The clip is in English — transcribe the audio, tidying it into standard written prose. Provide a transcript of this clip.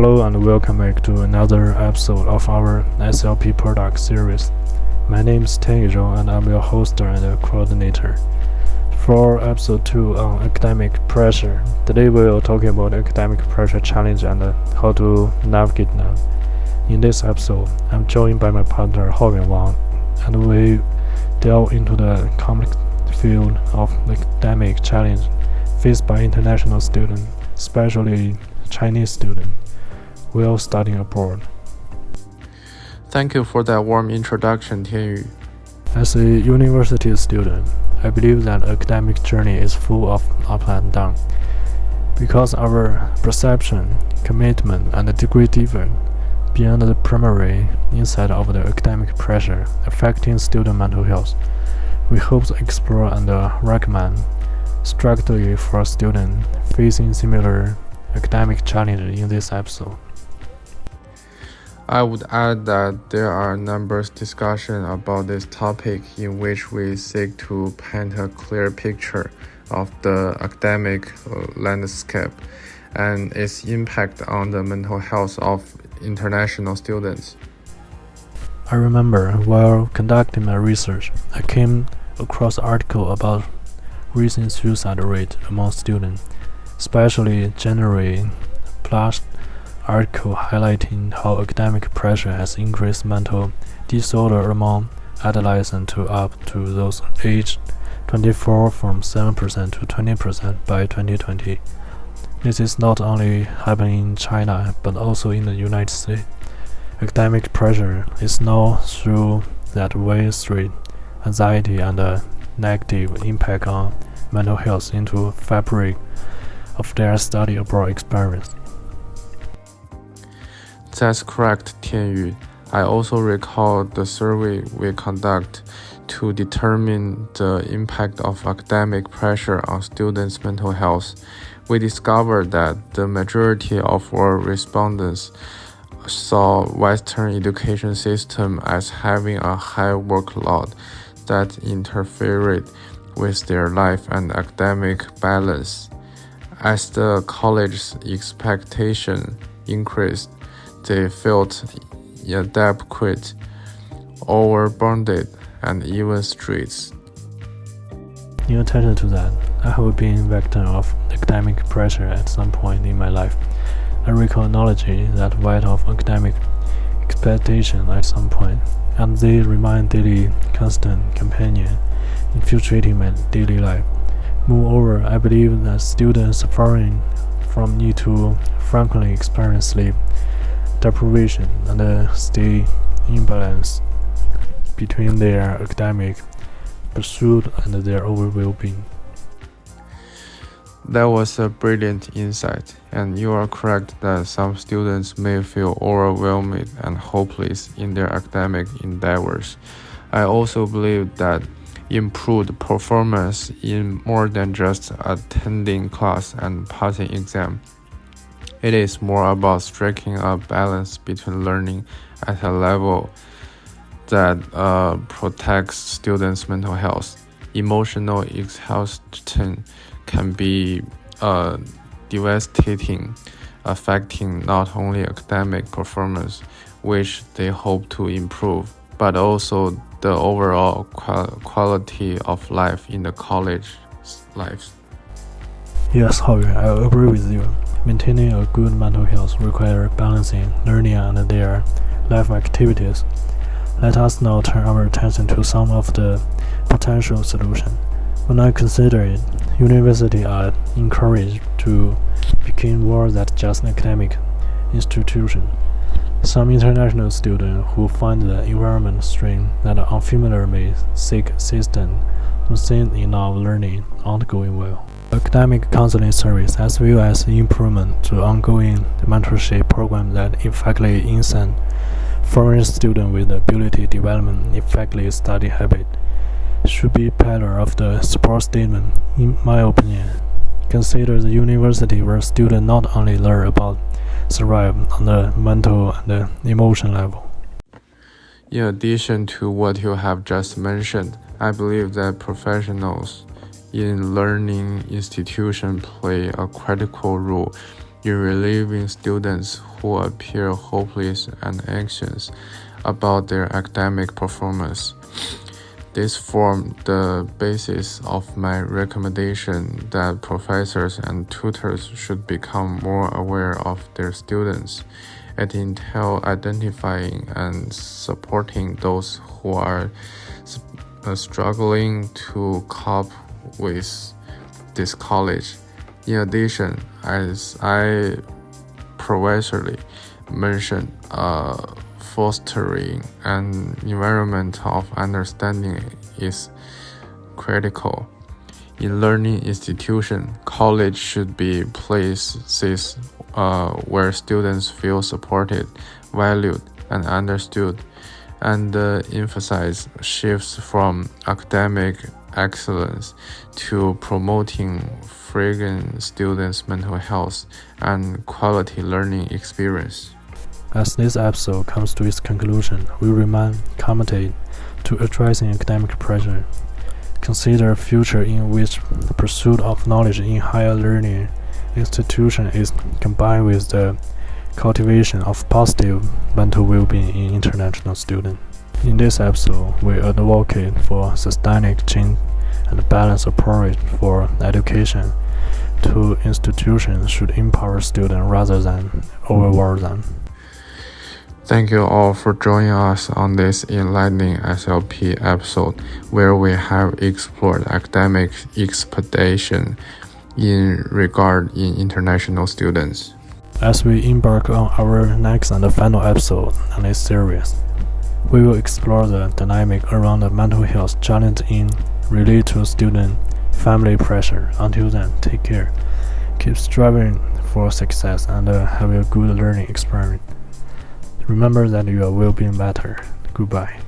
Hello and welcome back to another episode of our SLP product series. My name is Tian Yuzhou and I'm your host and coordinator. For episode 2 on academic pressure, today we are talking about academic pressure challenge and how to navigate them. In this episode, I'm joined by my partner Haoyuan Wang, and we delve into the complex field of academic challenge faced by international students, especially Chinese students, while studying abroad. Thank you for that warm introduction, Tianyu. As a university student, I believe that academic journey is full of up and down. Because our perception, commitment, and degree differ beyond the primary insight of the academic pressure affecting student mental health, we hope to explore and recommend strategy for students facing similar academic challenges in this episode. I would add that there are numerous discussions about this topic in which we seek to paint a clear picture of the academic landscape and its impact on the mental health of international students. I remember while conducting my research, I came across an article about recent suicide rate among students, especially January plus article highlighting how academic pressure has increased mental disorder among adolescents to up to those aged 24 from 7% to 20% by 2020. This is not only happening in China but also in the United States. Academic pressure is now through that way through anxiety and a negative impact on mental health into fabric of their study abroad experience. That's correct, Tianyu. I also recall the survey we conduct to determine the impact of academic pressure on students' mental health. We discovered that the majority of our respondents saw Western education system as having a high workload that interfered with their life and academic balance. As the college's expectation increased, they felt inadequate, overburdened, and even stressed. In addition to that, I have been victim of academic pressure at some point in my life. I recall acknowledging that weight of academic expectation at some point, and they remain daily constant companion infiltrating my daily life. Moreover, I believe that students suffering from need to frequently experience sleep deprivation and stay imbalance between their academic pursuit and their overall well-being. That was a brilliant insight, and you are correct that some students may feel overwhelmed and hopeless in their academic endeavors. I also believe that improved performance in more than just attending class and passing exam. It is more about striking a balance between learning at a level that protects students' mental health. Emotional exhaustion can be devastating, affecting not only academic performance, which they hope to improve, but also the overall quality of life in the college life. Yes, Haoyuan, I agree with you. Maintaining a good mental health requires balancing learning and their life activities. Let us now turn our attention to some of the potential solutions. When I consider it, universities are encouraged to become more than just an academic institution. Some international students who find the environment strange and unfamiliar may seek assistance to think enough learning ongoing well. Academic counseling service as well as improvement to ongoing mentorship program that effectively incent foreign students with ability development effectively study habit should be pillar of the support statement, in my opinion. Consider the university where students not only learn about survive on the mental and the emotion level. In addition to what you have just mentioned, I believe that professionals in learning institutions play a critical role in relieving students who appear hopeless and anxious about their academic performance. This formed the basis of my recommendation that professors and tutors should become more aware of their students. It entails identifying and supporting those who are struggling to cope with this college. In addition, as I previously mentioned, fostering an environment of understanding is critical. In learning institutions, college should be places where students feel supported, valued, and understood, and emphasize shifts from academic excellence to promoting fragrant students' mental health and quality learning experience. As this episode comes to its conclusion, we remain committed to addressing academic pressure. Consider a future in which the pursuit of knowledge in higher learning institutions is combined with the cultivation of positive mental well-being in international students. In this episode, we advocate for systemic change and a balanced approach for education. Two institutions should empower students rather than overwhelm them. Thank you all for joining us on this enlightening SLP episode, where we have explored academic expectation in international students. As we embark on our next and final episode on this series, we will explore the dynamic around the mental health challenge related to student family pressure. Until then, take care. Keep striving for success and have a good learning experience. Remember that your well-being matters. Goodbye.